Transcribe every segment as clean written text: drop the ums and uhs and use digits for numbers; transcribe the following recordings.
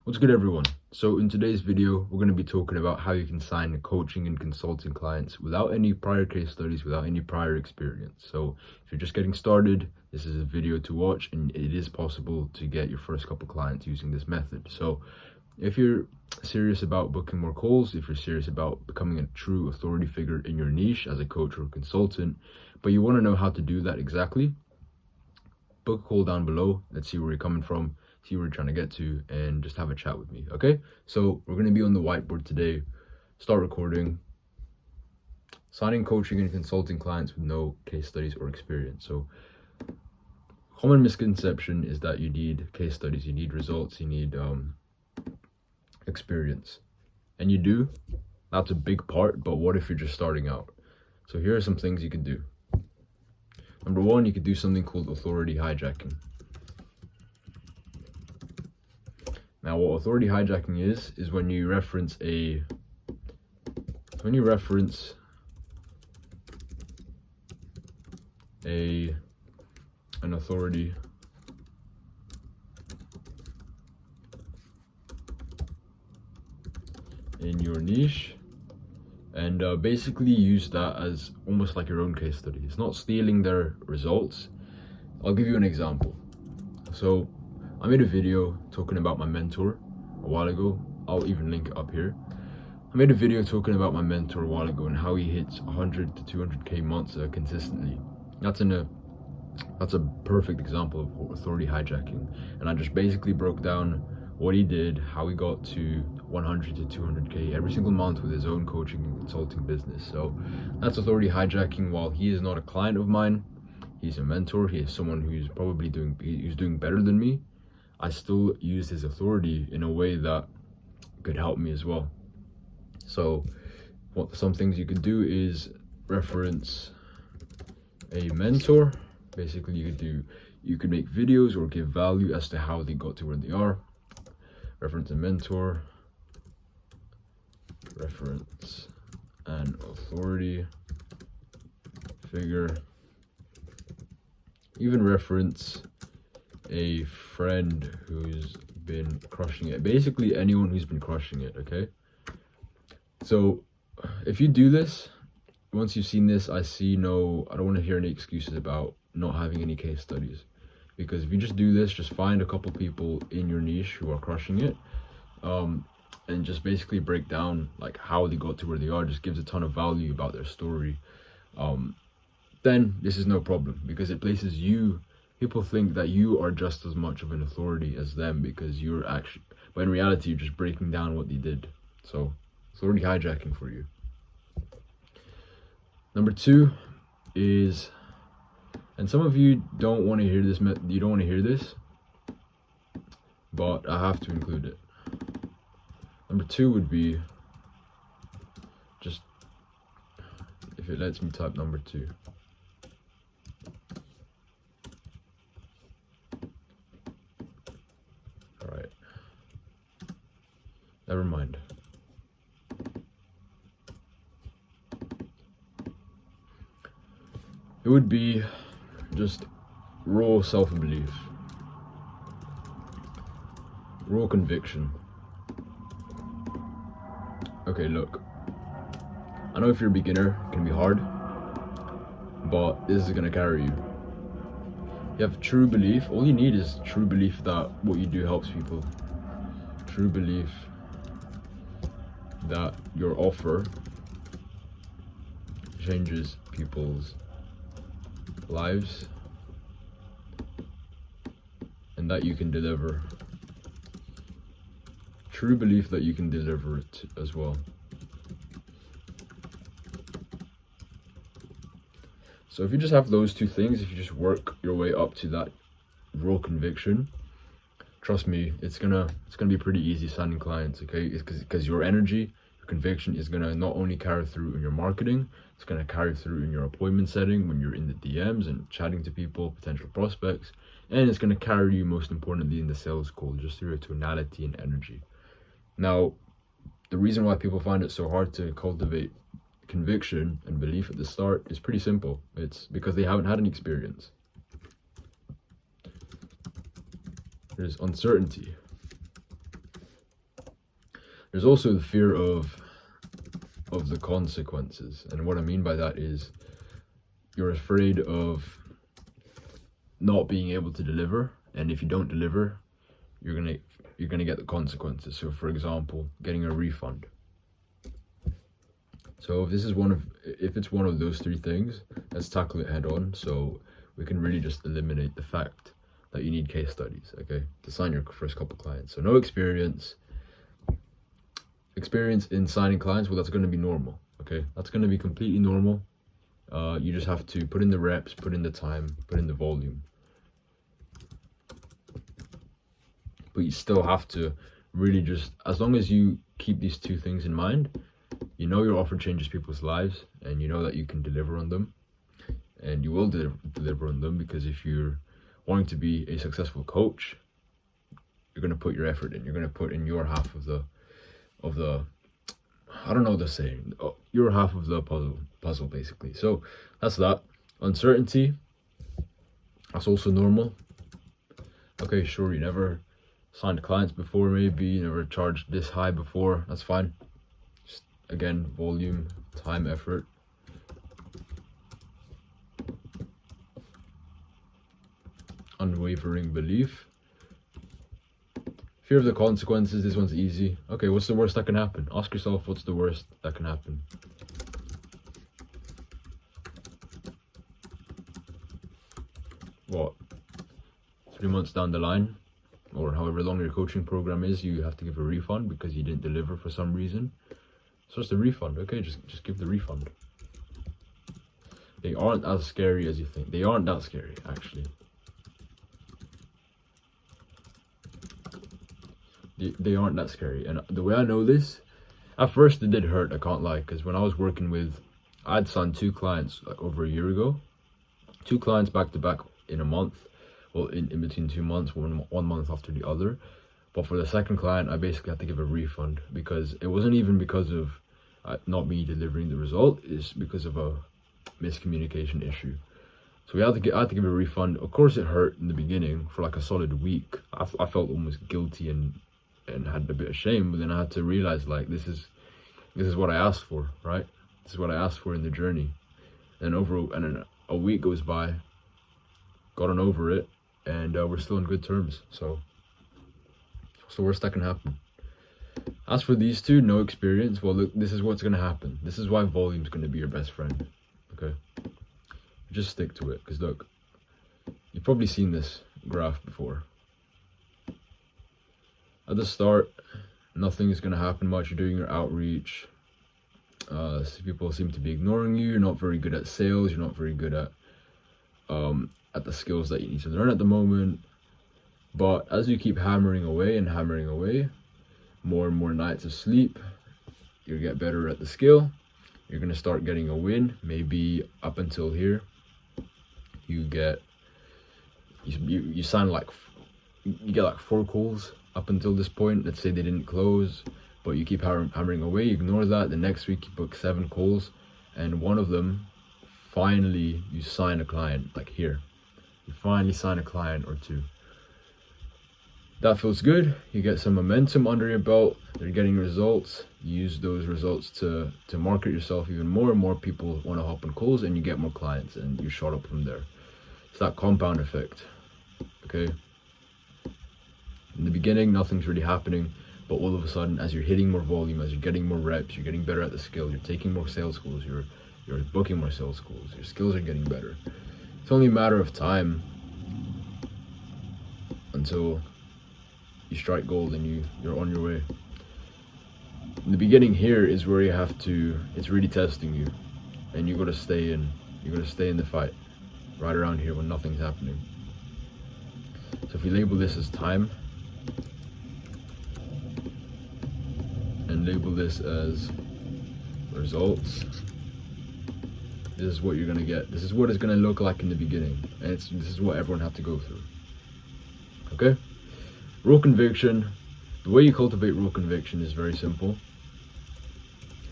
What's good, everyone? So in today's video, we're going to be talking about how you can sign coaching and consulting clients without any prior case studies, without any prior experience. So if you're just getting started, this is a video to watch, and it is possible to get your first couple clients using this method. So if you're serious about booking more calls, if you're serious about becoming a true authority figure in your niche as a coach or a consultant, but you want to know how to do that exactly, book a call down below. Let's see where you're coming from, see where you're trying to get to, and just have a chat with me. Okay, so we're going to be on the whiteboard today. Start recording. Signing coaching and consulting clients with no case studies or experience. So common misconception is that you need case studies, you need results, you need experience, and you do. That's a big part, but what if you're just starting out? So here are some things you could do. Number one, you could do something called authority hijacking. Now, what authority hijacking is when you reference an authority in your niche, and basically use that as almost like your own case study. It's not stealing their results. I'll give you an example. So I made a video talking about my mentor a while ago. I'll even link it up here. I made a video talking about my mentor a while ago and how he hits 100 to 200k months consistently. That's a perfect example of authority hijacking, and I just basically broke down what he did, how he got to 100 to 200k every single month with his own coaching and consulting business. So that's authority hijacking. While he is not a client of mine, he's a mentor, he is someone who's probably doing better than me, I still use his authority in a way that could help me as well. So some things you could do is reference a mentor. Basically, you could make videos or give value as to how they got to where they are. Reference a mentor, reference an authority figure, even reference a friend who's been crushing it. Basically anyone who's been crushing it. Okay, so if you do this, once you've seen this, I don't want to hear any excuses about not having any case studies, because if you just do this, just find a couple people in your niche who are crushing it, and just basically break down like how they got to where they are. Just gives a ton of value about their story. Then this is no problem, because it places you. People think that you are just as much of an authority as them because but in reality, you're just breaking down what they did. So authority hijacking for you. Number two is, and some of you don't want to hear this, but I have to include it. Number two would be, just, if it lets me type number two. All right. Never mind. It would be just raw self-belief, raw conviction. Okay, look, I know if you're a beginner, it can be hard, but this is gonna carry you. You have true belief. All you need is true belief that what you do helps people. True belief that your offer changes people's lives, and that you can deliver. True belief that you can deliver it as well. So if you just have those two things, if you just work your way up to that raw conviction, trust me, it's gonna be pretty easy signing clients. Okay, it's because your energy, your conviction is gonna not only carry through in your marketing, it's gonna carry through in your appointment setting when you're in the DMs and chatting to people, potential prospects, and it's gonna carry you most importantly in the sales call, just through your tonality and energy. Now, the reason why people find it so hard to cultivate conviction and belief at the start is pretty simple. It's because they haven't had any experience. There's uncertainty. There's also the fear of the consequences, and what I mean by that is you're afraid of not being able to deliver, and if you don't deliver, you're gonna get the consequences. So for example, getting a refund. So if it's one of those three things, let's tackle it head on, so we can really just eliminate the fact that you need case studies, okay, to sign your first couple clients. So no experience in signing clients, well, that's going to be normal, okay? That's going to be completely normal. You just have to put in the reps, put in the time, put in the volume. But you still have to really just, as long as you keep these two things in mind, you know your offer changes people's lives, and you know that you can deliver on them, and you will deliver on them, because if you're wanting to be a successful coach, you're going to put your effort in. You're going to put in your half of the I don't know the saying, your half of the puzzle basically. So that's that. Uncertainty, that's also normal. Okay, sure, you never signed clients before, maybe you never charged this high before, that's fine. Just, again, volume, time, effort. Unwavering belief. Fear of the consequences, this one's easy. Okay, what's the worst that can happen? Ask yourself, what's the worst that can happen? What? 3 months down the line, or however long your coaching program is, you have to give a refund because you didn't deliver for some reason. So it's the refund, okay, just give the refund. They aren't as scary as you think. They aren't that scary, actually. They aren't that scary. And the way I know this, at first it did hurt, I can't lie, because when I was working with, I'd signed 2 clients like over a year ago. 2 clients back to back in a month. Well, in between 2 months, one month after the other. But for the second client, I basically had to give a refund, because it wasn't even because of not me delivering the result, it's because of a miscommunication issue. So I had to give a refund. Of course it hurt in the beginning for like a solid week. I felt almost guilty and had a bit of shame, but then I had to realize, like, this is what I asked for, right? This is what I asked for in the journey. And then a week goes by, got on over it, and we're still in good terms. So what's the worst that can happen? As for these two, no experience, well, look, this is what's going to happen. This is why volume's going to be your best friend, okay? Just stick to it, because look, you've probably seen this graph before. At the start, nothing is going to happen much. You're doing your outreach. People seem to be ignoring you. You're not very good at sales. You're not very good at the skills that you need to learn at the moment. But as you keep hammering away, more and more nights of sleep, you get better at the skill. You're going to start getting a win. Maybe up until here, you get you sign like, you get like 4 calls up until this point. Let's say they didn't close, but you keep hammering away, you ignore that. The next week you book 7 calls, and one of them, finally you sign a client. Like here, you finally sign a client or 2. That feels good. You get some momentum under your belt. They're getting results. You use those results to market yourself even more, and more people want to hop on calls, and you get more clients, and you shot up from there. It's that compound effect, okay? In the beginning, nothing's really happening, but all of a sudden, as you're hitting more volume, as you're getting more reps, you're getting better at the skill, you're taking more sales calls, you're booking more sales calls, your skills are getting better. It's only a matter of time until you strike gold and you're on your way. In the beginning here is where you have to, it's really testing you, and you gotta stay in the fight, right around here when nothing's happening. So if we label this as time, and label this as results, this is what you're gonna get. This is what it's gonna look like in the beginning, and this is what everyone had to go through. Okay? Raw conviction. The way you cultivate raw conviction is very simple.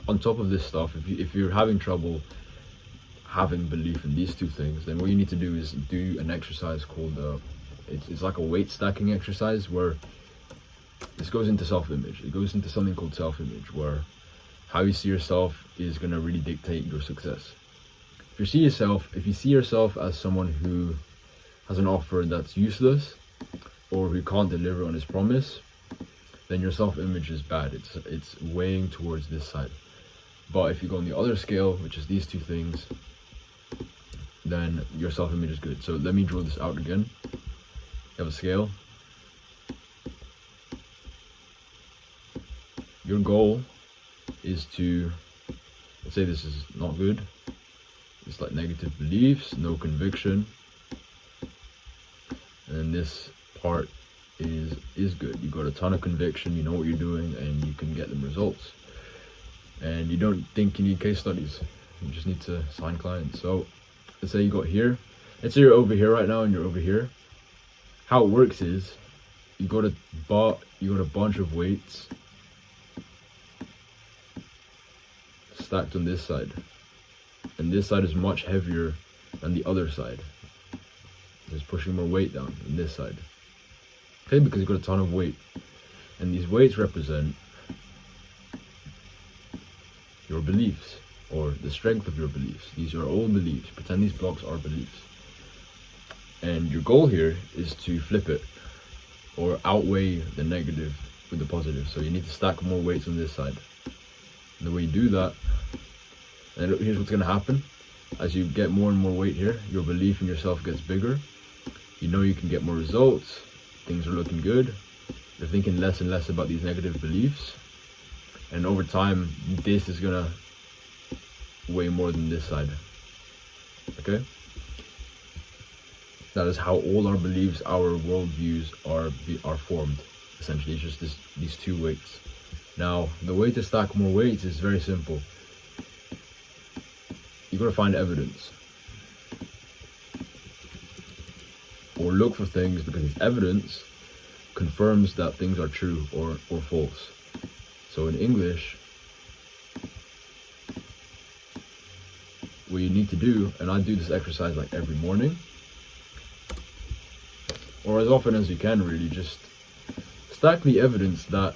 On top of this stuff, if you're having trouble having belief in these 2 things, then what you need to do is do an exercise called it's like a weight stacking exercise, where this goes into self-image. It goes into something called self-image, where how you see yourself is going to really dictate your success. If you see yourself as someone who has an offer that's useless or who can't deliver on his promise, then your self-image is bad. It's weighing towards this side. But if you go on the other scale, which is these two things, then your self-image is good. So let me draw this out again. You have a scale. Your goal is to, let's say this is not good. It's like negative beliefs, no conviction. And this part is good. You got a ton of conviction, you know what you're doing, and you can get them results. And you don't think you need case studies. You just need to sign clients. So let's say you got here. Let's say you're over here right now and you're over here. How it works is you got a bunch of weights stacked on this side. And this side is much heavier than the other side. It's pushing more weight down on this side. Okay, because you've got a ton of weight. And these weights represent your beliefs, or the strength of your beliefs. These are all beliefs. Pretend these blocks are beliefs. And your goal here is to flip it, or outweigh the negative with the positive. So you need to stack more weights on this side. And the way you do that, and here's what's going to happen. As you get more and more weight here, your belief in yourself gets bigger. You know you can get more results. Things are looking good. You're thinking less and less about these negative beliefs. And over time, this is going to weigh more than this side. Okay? That is how all our beliefs, our worldviews are formed. Essentially, it's just these two weights. Now, the way to stack more weights is very simple. You gotta find evidence, or look for things, because evidence confirms that things are true or false. So in English, what you need to do, and I do this exercise like every morning, or as often as you can, really, just stack the evidence that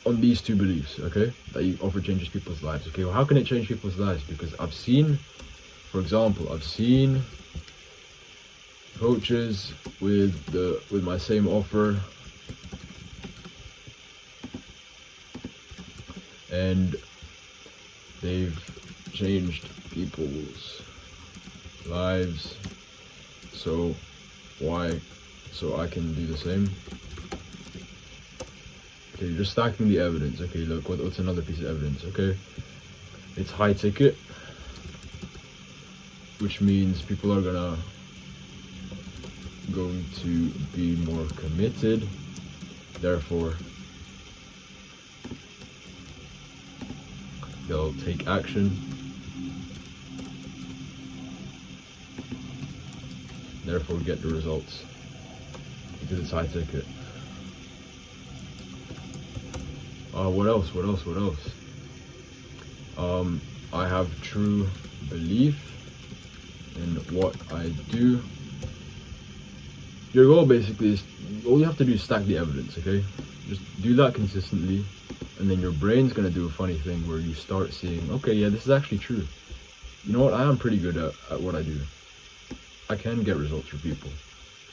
on these two beliefs, okay, that you offer changes people's lives. Okay, well, how can it change people's lives? Because I've seen, for example, coaches with my same offer, and they've changed people's lives. So why? So I can do the same. Okay, you're just stacking the evidence. Okay, look, what's another piece of evidence? Okay, it's high ticket, which means people are going to be more committed. Therefore, they'll take action. Therefore, get the results because it's high ticket. What else? I have true belief in what I do. Your goal basically is, all you have to do is stack the evidence, okay? Just do that consistently, and then your brain's gonna do a funny thing where you start seeing, okay, yeah, this is actually true. You know what, I am pretty good at what I do. I can get results for people.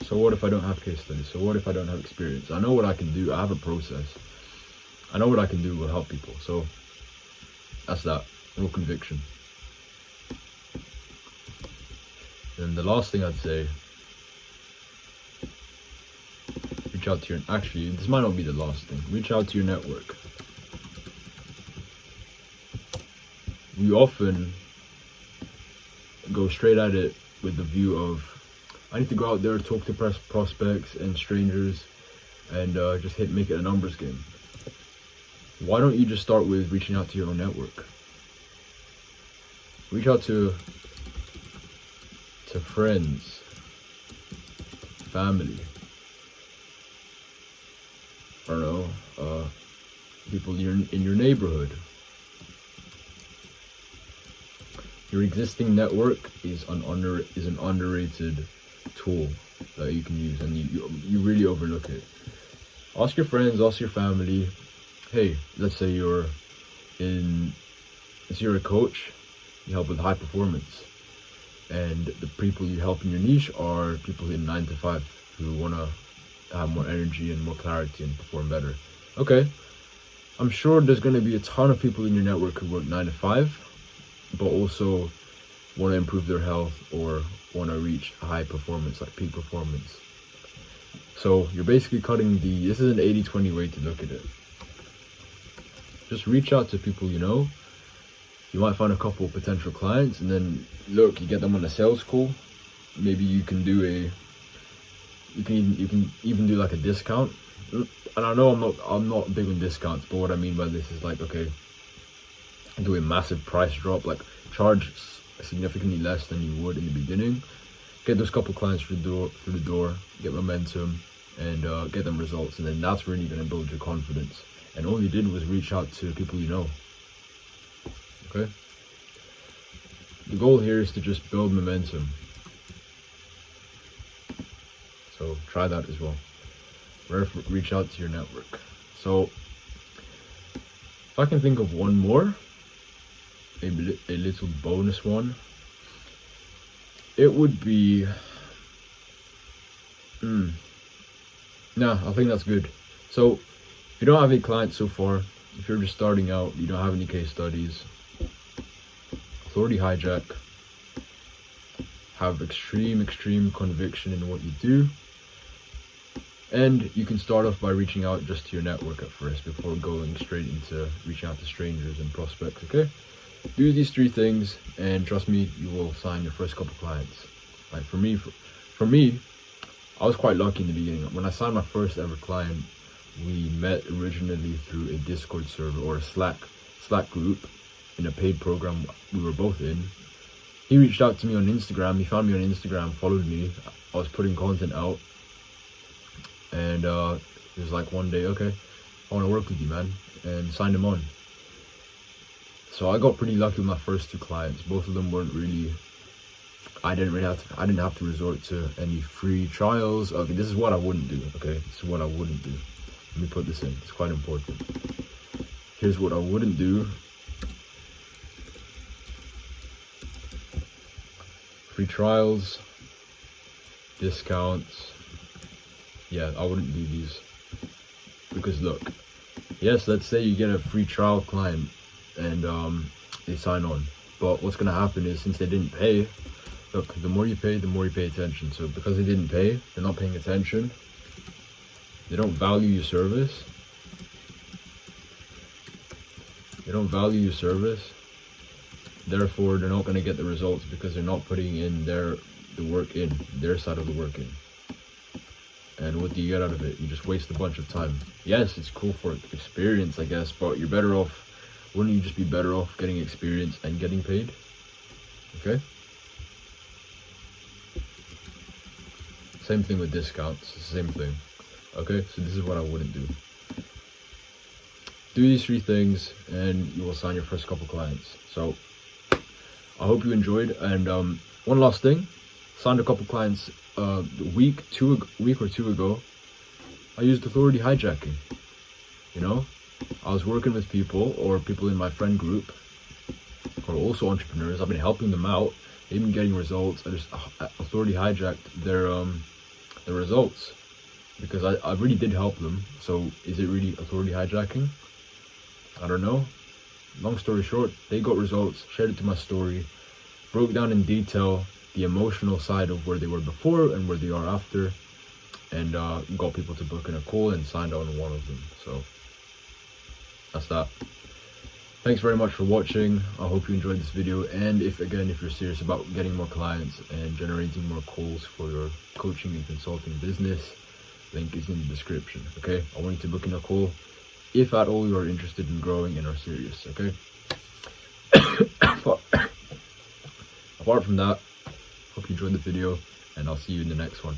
So what if I don't have case studies? So what if I don't have experience? I know what I can do. I have a process. I know what I can do will help people. So that's that. No conviction. And the last thing I'd say, reach out to your, actually, this might not be the last thing. Reach out to your network. We often go straight at it with the view of, I need to go out there, talk to prospects and strangers, and just make it a numbers game. Why don't you just start with reaching out to your own network? Reach out to friends, family, I don't know, people in your neighborhood. Your existing network is an underrated tool that you can use, and you really overlook it. Ask your friends, ask your family. Hey, let's say you're a coach, you help with high performance, and the people you help in your niche are people in 9 to 5 who want to have more energy and more clarity and perform better. Okay, I'm sure there's going to be a ton of people in your network who work 9 to 5, but also want to improve their health or want to reach high performance, like peak performance. So you're basically this is an 80-20 way to look at it. Just reach out to people you know. You might find a couple of potential clients, and then look, you get them on a sales call. Maybe you can even do like a discount. And I know I'm not big on discounts, but what I mean by this is like, okay, do a massive price drop, like charge significantly less than you would in the beginning. Get those couple clients through the door, get momentum, and get them results, and then that's really going to build your confidence. And all you did was reach out to people you know. Okay? The goal here is to just build momentum. So try that as well. Reach out to your network. So if I can think of one more, a little bonus one, it would be nah, I think that's good. So if you don't have any clients so far, if you're just starting out, you don't have any case studies, authority hijack, have extreme conviction in what you do, and you can start off by reaching out just to your network at first before going straight into reaching out to strangers and prospects. Okay, do these 3 things, and trust me, you will sign your first couple clients. Like for me, I was quite lucky in the beginning. When I signed my first ever client, we met originally through a Discord server or a Slack group in a paid program we were both in. He reached out to me on Instagram. He found me on Instagram, followed me. I was putting content out, and he was like one day, okay, I want to work with you, man, and signed him on. So I got pretty lucky with my first 2 clients. Both of them weren't really, I didn't have to resort to any free trials. Okay, this is what I wouldn't do. Okay, this is what I wouldn't do. Let me put this in, it's quite important. Here's what I wouldn't do. Free trials, discounts. Yeah, I wouldn't do these. Because look, yes, let's say you get a free trial client and they sign on. But what's gonna happen is, since they didn't pay, look, the more you pay attention. So because they didn't pay, they're not paying attention. They don't value your service. Therefore, they're not going to get the results because they're not putting in their side of the work in. And what do you get out of it? You just waste a bunch of time. Yes, it's cool for experience, I guess, but you're better off. Wouldn't you just be better off getting experience and getting paid? Okay. Same thing with discounts. Same thing. Okay, so this is what I wouldn't do. Do these 3 things and you will sign your first couple clients. So I hope you enjoyed. And one last thing, signed a couple clients a week or two ago. I used authority hijacking. You know, I was working with people in my friend group who are also entrepreneurs. I've been helping them out. They've been getting results. I just authority hijacked their results, because I really did help them. So is it really authority hijacking? I don't know. Long story short, they got results, shared it to my story, broke down in detail the emotional side of where they were before and where they are after, and got people to book in a call and signed on one of them. So that's that. Thanks very much for watching. I hope you enjoyed this video, and if you're serious about getting more clients and generating more calls for your coaching and consulting business, link is in the description. Okay, I want you to book in a call if at all you are interested in growing and are serious. Okay. Apart from that, hope you enjoyed the video, and I'll see you in the next one.